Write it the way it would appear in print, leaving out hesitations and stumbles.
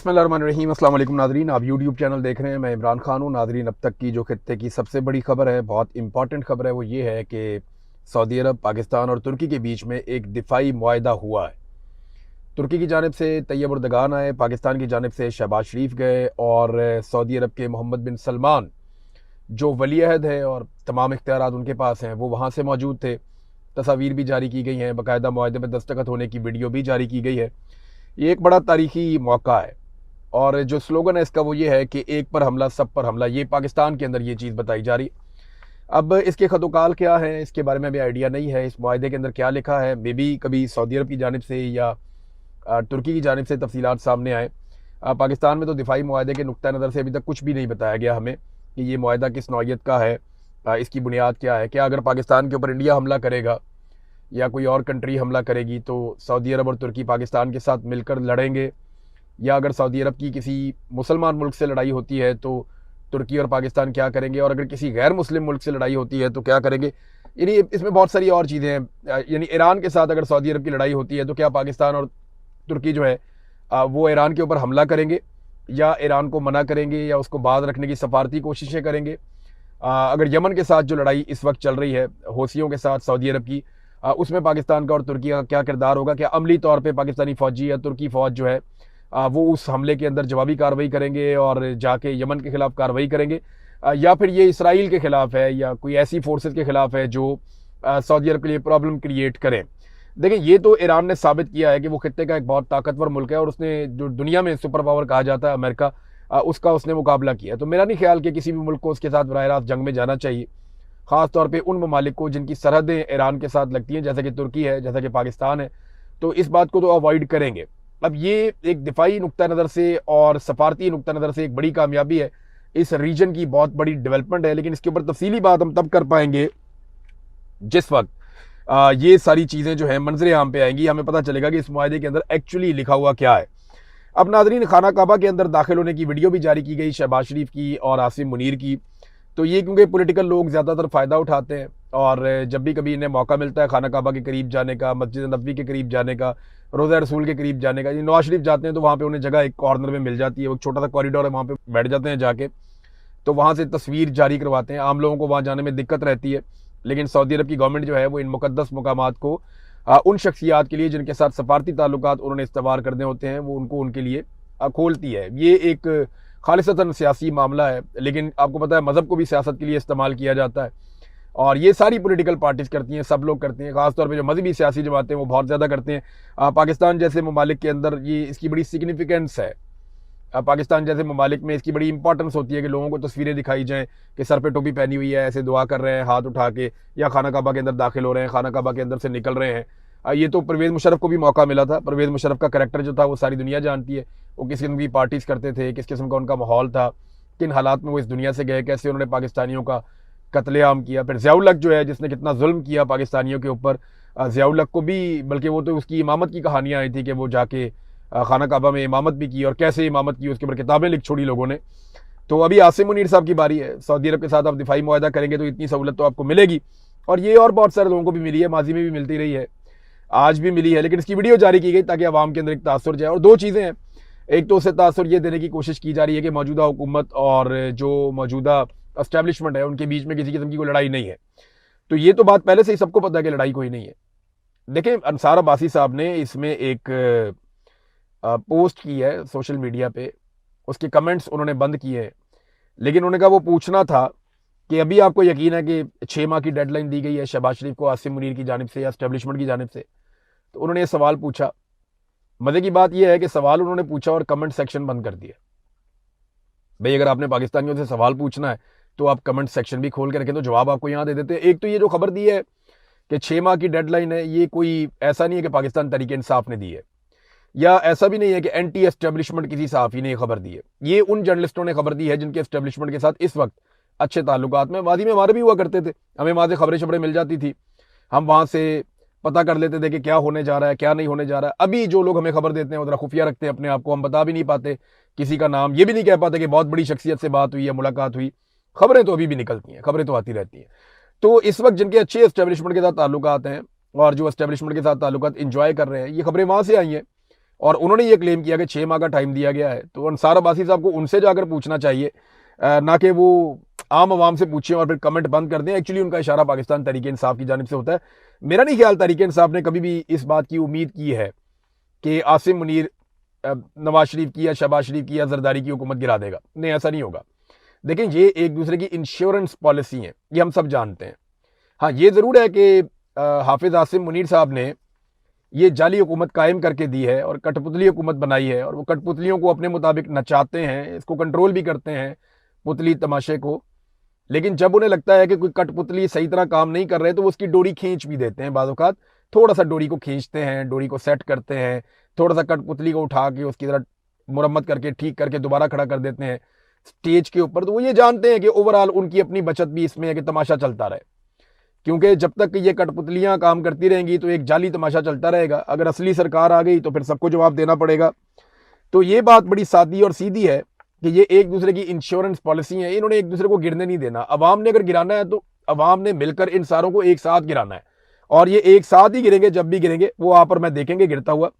बिस्मिल्लाहिर्रहमानिर्रहीम। अस्सलाम वालेकुम नादरीन, आप यूट्यूब चैनल देख रहे हैं। मैं इमरान खान हूँ। नादरीन, अब तक की जो खित्ते की सबसे बड़ी खबर है, बहुत इंपॉर्टेंट खबर है, वो ये है कि सऊदी अरब, पाकिस्तान और तुर्की के बीच में एक दिफाई मुआहदा हुआ है। तुर्की की जानिब से तैयब उर्दगान आए, पाकिस्तान की जानिब से शहबाज शरीफ गए और सऊदी अरब के मोहम्मद बिन सलमान जो वली अहद है और तमाम इख्तियारात उनके पास हैं, वो वहाँ से मौजूद थे। तस्वीर भी जारी की गई हैं, बाकायदा मुआहदे में दस्तखत होने की वीडियो भी जारी की गई है। ये एक बड़ा तारीखी मौका है और जो स्लोगन है इसका वो ये है कि एक पर हमला सब पर हमला। ये पाकिस्तान के अंदर ये चीज़ बताई जा रही। अब इसके खतोकाल क्या है, इसके बारे में अभी आइडिया नहीं है। इस मुआहदे के अंदर क्या लिखा है, मे बी कभी सऊदी अरब की जानिब से या तुर्की की जानिब से तफसीलात सामने आए। पाकिस्तान में तो दिफाई मुआहदे के नुक्ता नज़र से अभी तक कुछ भी नहीं बताया गया हमें कि ये मुआहदा किस नौइयत का है, इसकी बुनियाद क्या है। क्या अगर पाकिस्तान के ऊपर इंडिया हमला करेगा या कोई और कंट्री हमला करेगी तो सऊदी अरब और तुर्की पाकिस्तान के साथ मिलकर लड़ेंगे, या अगर सऊदी अरब की किसी मुसलमान मुल्क से लड़ाई होती है तो तुर्की और पाकिस्तान क्या करेंगे, और अगर किसी गैर मुस्लिम मुल्क से लड़ाई होती है तो क्या करेंगे। यानी इसमें बहुत सारी और चीज़ें हैं। यानी ईरान के साथ अगर सऊदी अरब की लड़ाई होती है तो क्या पाकिस्तान और तुर्की जो है वो ईरान के ऊपर हमला करेंगे या ईरान को मना करेंगे या उसको बाज रखने की सफारती कोशिशें करेंगे। अगर यमन के साथ जो लड़ाई इस वक्त चल रही है हौसियों के साथ सऊदी अरब की, उसमें पाकिस्तान का और तुर्की का क्या किरदार होगा। क्या अमली तौर पर पाकिस्तानी फ़ौजी या तुर्की फ़ौज जो है वो उस हमले के अंदर जवाबी कार्रवाई करेंगे और जाके यमन के खिलाफ कार्रवाई करेंगे, या फिर ये इसराइल के खिलाफ है या कोई ऐसी फोर्सेस के खिलाफ है जो सऊदी अरब के लिए प्रॉब्लम क्रिएट करें। देखें, ये तो ईरान ने साबित किया है कि वो खित्ते का एक बहुत ताकतवर मुल्क है और उसने जो दुनिया में सुपर पावर कहा जाता है अमेरिका, उसका उसने मुकाबला किया। तो मेरा नहीं ख्याल कि किसी भी मुल्क को उसके साथ बराह रास्त जंग में जाना चाहिए, ख़ास तौर पे उन ममालिक को जिनकी सरहदें ईरान के साथ लगती हैं, जैसे कि तुर्की है, जैसा कि पाकिस्तान है। तो इस बात को तो अवॉइड करेंगे। अब ये एक दिफाई नुक्ता नज़र से और सफारती नुक्ता नज़र से एक बड़ी कामयाबी है, इस रीजन की बहुत बड़ी डेवलपमेंट है। लेकिन इसके ऊपर तफसीली बात हम तब कर पाएंगे जिस वक्त ये सारी चीज़ें जो है मंजरे आम पे आएंगी, हमें पता चलेगा कि इस मुआहदे के अंदर एक्चुअली लिखा हुआ क्या है। अब नाजरीन, खाना काबा के अंदर दाखिल होने की वीडियो भी जारी की गई शहबाज शरीफ की और आसिम मुनीर की। तो ये क्योंकि पॉलिटिकल लोग ज़्यादातर फ़ायदा उठाते हैं और जब भी कभी इन्हें मौका मिलता है खाना काबा के करीब जाने का, मस्जिद नबवी के करीब जाने का, रोज़ा रसूल के करीब जाने का, ये नवाज शरीफ जाते हैं तो वहाँ पे उन्हें जगह एक कॉर्नर में मिल जाती है, वो छोटा सा कॉरिडोर है, वहाँ पे बैठ जाते हैं जाके। तो वहाँ से तस्वीर जारी करवाते हैं। आम लोगों को वहाँ जाने में दिक्कत रहती है, लेकिन सऊदी अरब की गवर्नमेंट जो है वो इन मुकद्दस मकामात को उन शख्सियात के लिए जिनके साथ सफारती ताल्लुकात उन्होंने इस्तेमाल करने होते हैं, वो उनको उनके लिए खोलती है। ये एक खालिसतन सियासी मामला है, लेकिन आपको पता है मज़हब को भी सियासत के लिए इस्तेमाल किया जाता है और ये सारी पॉलिटिकल पार्टीज करती हैं, सब लोग करते हैं। खासतौर पे जो मजहबी सियासी जमातें हैं वो बहुत ज़्यादा करते हैं। पाकिस्तान जैसे ममालिक के अंदर ये इसकी बड़ी सिग्निफिकेंस है। पाकिस्तान जैसे ममालिक में इसकी बड़ी इंपॉर्टेंस होती है कि लोगों को तस्वीरें दिखाई जाएँ कि सर पे टोपी पहनी हुई है, ऐसे दुआ कर रहे हैं हाथ उठा के, या खाना काबा के अंदर दाखिल हो रहे हैं, खाना काबा के अंदर से निकल रहे हैं। ये तो परवेज़ मुशर्रफ को भी मौका मिला था। परवेज़ मुशर्रफ का करैक्टर जो था वो सारी दुनिया जानती है। वो किस किस्म की पार्टीज़ करते थे, किस किस्म का उनका माहौल था, किन हालात में वो इस दुनिया से गए, कैसे उन्होंने पाकिस्तानियों का कत्लेआम किया। फिर ज़ियाउल हक जो है जिसने कितना जुल्म किया पाकिस्तानियों के ऊपर, ज़ियाउल हक को भी, बल्कि वो तो उसकी इमामत की कहानियाँ आई थी कि वो जाके खाना काबा में इमामत भी की और कैसे इमामत की उसके ऊपर किताबें लिख छोड़ी लोगों ने। तो अभी आसिम मुनीर साहब की बारी है। सऊदी अरब के साथ आप दिफाई मुआहदा करेंगे तो इतनी सहूलत तो आपको मिलेगी, और ये और बहुत सारे लोगों को भी मिली है, माजी में भी मिलती रही है, आज भी मिली है। लेकिन इसकी वीडियो जारी की गई ताकि आवाम के अंदर एक तासुर जाए। और दो चीज़ें हैं, एक तो उससे तासुर ये देने की कोशिश की जा रही है कि मौजूदा हुकूमत और जो मौजूदा एस्टेब्लिशमेंट है उनके बीच में किसी किस्म की कोई लड़ाई नहीं है। तो ये तो बात पहले से ही सबको पता है कि लड़ाई कोई नहीं है। देखें, अंसार अब्बासी साहब ने इसमें एक पोस्ट की है सोशल मीडिया पे, उसके कमेंट्स उन्होंने बंद किए हैं, लेकिन उन्होंने कहा वो पूछना था कि अभी आपको यकीन है कि 6 माह की डेडलाइन दी गई है शहबाज शरीफ को आसिम मुनीर की जानिब से या एस्टेब्लिशमेंट की जानिब से। तो उन्होंने ये सवाल पूछा। मज़े की बात यह है कि सवाल उन्होंने पूछा और कमेंट सेक्शन बंद कर दिया। भाई, अगर आपने पाकिस्तानियों से सवाल पूछना है तो आप कमेंट सेक्शन भी खोल के रखें, तो जवाब आपको यहाँ दे देते हैं। एक तो ये जो खबर दी है कि 6 माह की डेडलाइन है, ये कोई ऐसा नहीं है कि पाकिस्तान तहरीक इंसाफ ने दी है, या ऐसा भी नहीं है कि एंटी एस्टेब्लिशमेंट किसी सहाफ़ी ने खबर दी है। ये उन जर्नलिस्टों ने खबर दी है जिनके एस्टेब्लिशमेंट के साथ इस वक्त अच्छे ताल्लुकात में, वादी में हमारे भी हुआ करते थे, हमें वहाँ से खबरें शबरें मिल जाती थी, हम वहाँ से पता कर लेते थे कि क्या होने जा रहा है, क्या नहीं होने जा रहा है। अभी जो लोग हमें खबर देते हैं वो जरा खुफिया रखते हैं अपने आप को, हम बता भी नहीं पाते किसी का नाम, ये भी नहीं कह पाते कि बहुत बड़ी शख्सियत से बात हुई है, मुलाकात हुई। खबरें तो अभी भी निकलती हैं, खबरें तो आती रहती हैं। तो इस वक्त जिनके अच्छे एस्टेब्लिशमेंट के साथ ताल्लुकात हैं और जो एस्टेब्लिशमेंट के साथ ताल्लुकात इंजॉय कर रहे हैं, ये खबरें वहाँ से आई हैं और उन्होंने ये क्लेम किया कि 6 माह का टाइम दिया गया है। तो अंसार अब्बासी साहब को उनसे जाकर पूछना चाहिए, ना कि वो आम आवाम से पूछें और फिर कमेंट बंद कर दें। एक्चुअली उनका इशारा पाकिस्तान तहरीक इंसाफ की जानिब से होता है। मेरा नहीं ख्याल तहरीक इंसाफ ने कभी भी इस बात की उम्मीद की है कि आसिम मुनीर नवाज शरीफ की या शहबाज शरीफ की या जरदारी की हुकूमत गिरा देगा। नहीं, ऐसा नहीं होगा। देखिए, ये एक दूसरे की इंश्योरेंस पॉलिसी है, ये हम सब जानते हैं। हाँ, ये ज़रूर है कि हाफिज़ आसिम मुनीर साहब ने ये जाली हुकूमत कायम करके दी है और कठपुतली हुकूमत बनाई है, और वो कठपुतलियों को अपने मुताबिक नचाते हैं, इसको कंट्रोल भी करते हैं, पुतली तमाशे को। लेकिन जब उन्हें लगता है कि कोई कठपुतली सही तरह काम नहीं कर रहे तो वो उसकी डोरी खींच भी देते हैं। बाज़ औक़ात थोड़ा सा डोरी को खींचते हैं, डोरी को सेट करते हैं, थोड़ा सा कठपुतली को उठा के उसकी तरह मुरम्मत करके ठीक करके दोबारा खड़ा कर देते हैं स्टेज के ऊपर। तो वो ये जानते हैं कि ओवरऑल उनकी अपनी बचत भी इसमें है कि तमाशा चलता रहे, क्योंकि जब तक ये कठपुतलियां काम करती रहेंगी तो एक जाली तमाशा चलता रहेगा। अगर असली सरकार आ गई तो फिर सबको जवाब देना पड़ेगा। तो ये बात बड़ी सादी और सीधी है कि ये एक दूसरे की इंश्योरेंस पॉलिसी है। इन्होंने एक दूसरे को गिरने नहीं देना। अवाम ने अगर गिराना है तो अवाम ने मिलकर इन सारों को एक साथ गिराना है, और ये एक साथ ही गिरेंगे। जब भी गिरेंगे वो आप और मैं देखेंगे गिरता हुआ।